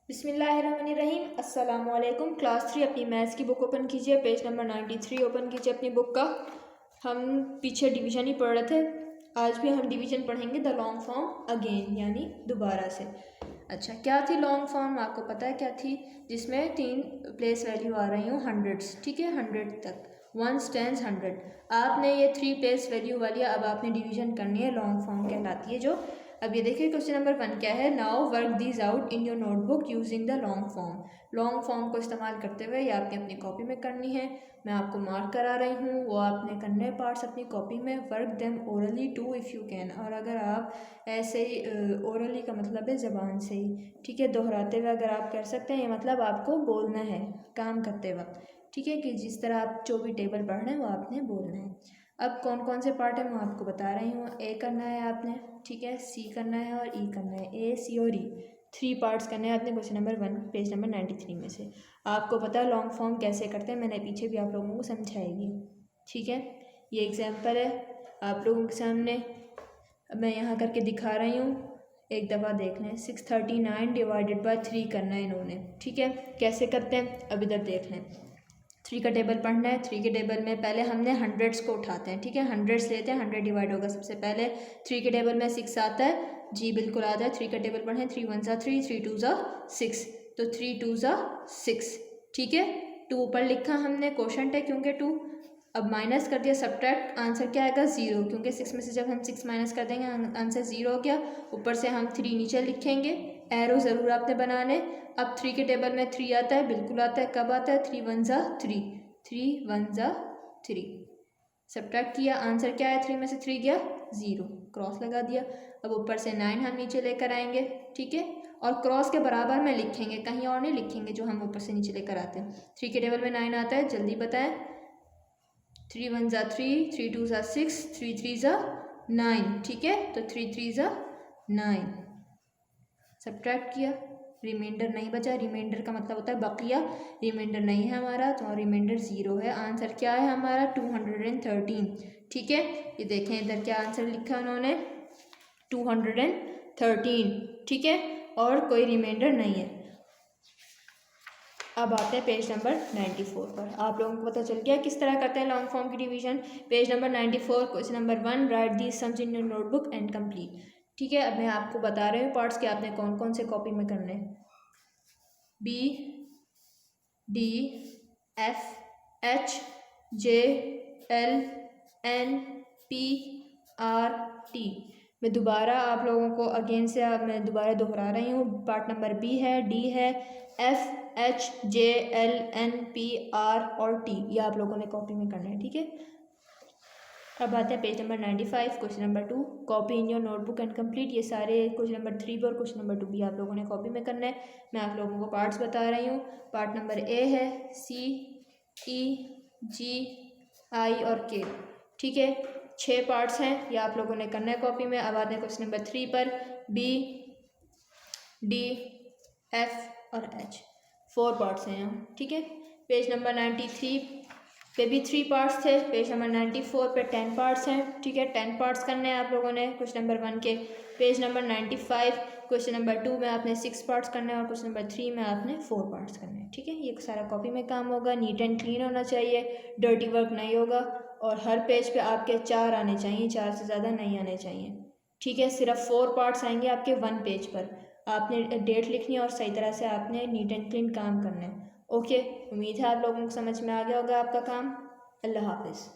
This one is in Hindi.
बिस्मिल्लाहिर्रहमानिर्रहीम। अस्सलाम वालेकुम। क्लास 3 अपनी मैथ्स की बुक ओपन कीजिए, पेज नंबर 93 ओपन कीजिए अपनी बुक का। हम पीछे डिवीज़न ही पढ़ रहे थे, आज भी हम डिवीज़न पढ़ेंगे द लॉन्ग फॉर्म अगेन, यानी दोबारा से। अच्छा, क्या थी लॉन्ग फॉर्म, आपको पता है क्या थी? जिसमें 3 प्लेस वैल्यू आ रही हूँ हंड्रेड्स, ठीक है, 100 तक, 1 10 100। आपने ये 3 प्लेस वैल्यू वाली अब आपने डिवीज़न करनी है, लॉन्ग फॉर्म कहलाती है जो। अब ये देखिए क्वेश्चन नंबर 1 क्या है, now work these out in your notebook using the long form. Long form को इस्तेमाल करते हुए ये आपने अपनी कॉपी में करनी है। मैं आपको मार्क करा रही हूँ, वो आपने करने पार्ट्स अपनी कॉपी में। Work them orally too if you can, और अगर आप ऐसे ही ओरली का मतलब है ज़बान से ही, ठीक है, दोहराते हुए अगर आप कर सकते हैं, ये मतलब आपको बोलना है काम करते वक्त, ठीक है, कि जिस तरह आप जो भी टेबल पढ़ रहे हैं वो आपने बोलना है। अब कौन कौन से पार्ट है मैं आपको बता रही हूँ। ए करना है आपने, ठीक है, सी करना है और ई करना है। ए, सी और ई 3 पार्ट्स करने हैं आपने क्वेश्चन नंबर 1 पेज नंबर 93 में से। आपको पता है लॉन्ग फॉर्म कैसे करते हैं, मैंने पीछे भी आप लोगों को समझाएगी, ठीक है। ये एग्जाम्पल है आप लोगों के सामने, अब मैं यहाँ करके दिखा रही हूँ, एक दफ़ा देख लें। 639 डिवाइडेड बाय 3 करना है इन्होंने, ठीक है। कैसे करते हैं अब इधर देख लें। 3 का टेबल पढ़ना है। 3 के टेबल में पहले हमने हंड्रेड्स को उठाते हैं, ठीक है, हंड्रेड्स लेते हैं, 100 डिवाइड होगा सबसे पहले। 3 के टेबल में 6 आता है, जी बिल्कुल आता है। 3 का टेबल पढ़ें, 3 1 ज़ा 3, 3 2 ज़ा 6, तो 3 2 ज़ा 6, ठीक है। 2 ऊपर लिखा हमने, क्वोशंट है क्योंकि 2। अब माइनस कर दिया, सब्ट्रैक्ट, आंसर क्या आएगा 0, क्योंकि 6 में से जब हम 6 माइनस कर देंगे आंसर 0 हो गया। ऊपर से हम 3 नीचे लिखेंगे, एरो ज़रूर आपने बनाने। अब 3 के टेबल में 3 आता है, बिल्कुल आता है, कब आता है? 3 1 ज़ा 3, 3 1 ज़ा 3, सब्ट्रैक्ट किया, आंसर क्या है? 3 में से 3 गया 0, क्रॉस लगा दिया। अब ऊपर से 9 हम नीचे लेकर आएंगे, ठीक है, और क्रॉस के बराबर में लिखेंगे, कहीं और नहीं लिखेंगे जो हम ऊपर से नीचे लेकर आते हैं। 3 के टेबल में 9 आता है, जल्दी बताएं। 3 1 ज़ा 3, 3 2 ज़ा 6, 3 3 ज़ा 9, ठीक है, तो 3 3 ज़ा 9, सब्ट्रैक्ट किया, रिमाइंडर नहीं बचा। रिमाइंडर का मतलब होता है बकिया, रिमाइंडर नहीं है हमारा, तो रिमाइंडर 0 है। आंसर क्या है हमारा? 213, ठीक है। ये देखें इधर क्या आंसर लिखा उन्होंने, 213, ठीक है, और कोई रिमाइंडर नहीं है। अब आते हैं पेज नंबर 94 पर। आप लोगों को पता चल गया किस तरह करते हैं लॉन्ग फॉर्म की division. Page number 94 question number 1, right these sums in your notebook and complete, ठीक है। अब मैं आपको बता रही हूँ पार्ट्स के आपने कौन कौन से कॉपी में करने हैं। B D F H J L N P R T. मैं दोबारा आप लोगों को अगेन से मैं दोबारा दोहरा रही हूँ। पार्ट नंबर बी है, डी है, F H J L N P R और टी, ये आप लोगों ने कॉपी में करना है, ठीक है। अब आते हैं page number 95 question number 2, copy in your notebook and complete. ये सारे क्वेश्चन नंबर 3 और क्वेश्चन नंबर 2 भी आप लोगों ने कॉपी में करना है। मैं आप लोगों को पार्ट्स बता रही हूँ। पार्ट नंबर ए है, सी ई जी आई और के, ठीक है, 6 पार्ट्स हैं, ये आप लोगों ने करना है कॉपी में। अब आते हैं क्वेश्चन नंबर 3 पर, बी डी एफ और एच, 4 पार्ट्स हैं यहाँ, ठीक है। पेज नंबर 93 पे भी 3 पार्ट्स थे, पेज नंबर 94 पे 10 पार्ट्स हैं, ठीक है, 10 पार्ट्स करने हैं आप लोगों ने क्वेश्चन नंबर 1 के। पेज नंबर 95 क्वेश्चन नंबर 2 में आपने 6 पार्ट्स करने हैं और क्वेश्चन नंबर 3 में आपने 4 पार्ट्स करने हैं, ठीक है। ये सारा कॉपी में काम होगा, नीट एंड क्लीन होना चाहिए, डर्टी वर्क नहीं होगा, और हर पेज पे आपके 4 आने चाहिए, 4 से ज़्यादा नहीं आने चाहिए, ठीक है। सिर्फ 4 पार्ट्स आएंगे आपके 1 पेज पर। आपने डेट लिखनी है और सही तरह से आपने नीट एंड क्लीन काम करना है, ओके। उम्मीद है आप लोगों को समझ में आ गया होगा आपका काम। अल्लाह हाफिज़।